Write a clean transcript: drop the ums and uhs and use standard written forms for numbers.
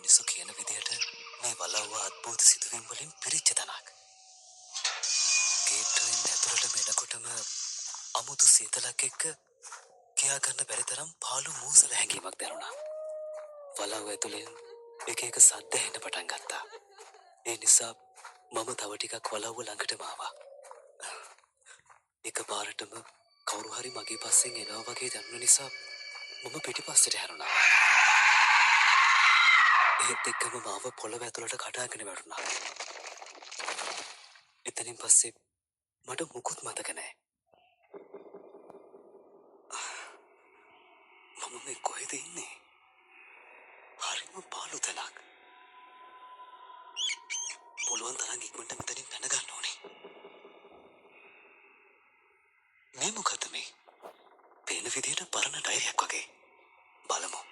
මිනිස්සු කියන විදිහට මේ වලව්ව අද්භූත සිදුවීම් වලින් පිරිච්ච තැනක්. ගේට්ටුවෙන් ඇතුළට එනකොටම අමුතු සීතලක් එක්ක කියා ගන්න බැරි තරම් පාළු මූසල හැඟීමක් දැනුණා. වලව්ව ඇතුළෙන් එක එක සද්ද ඇහෙන්න පටන් ගත්තා. ඒ නිසා මම තව ටිකක් වලව්ව ළඟටම ආවා. එකපාරටම කවුරු හරි මගේ පස්සෙන් එනවා වගේ දැනුන නිසා මම පිටිපස්සට හැරුණා. ඒත් එක්කම මාව පොළව ඇතුළට කඩාගෙන වැටුණා. එතනින් පස්සේ මට මුකුත් මතක නෑ. මම මේ කොහෙද ඉන්නේ? හරිම පාළු තැනක්. පුළුවන් තරම් ඉක්මනට මෙතනින් පැන ගන්න ඕනේ. මේ මොකද මේ? පේන විදිහට පරණ ඩයරියක් වගේ. බලමු.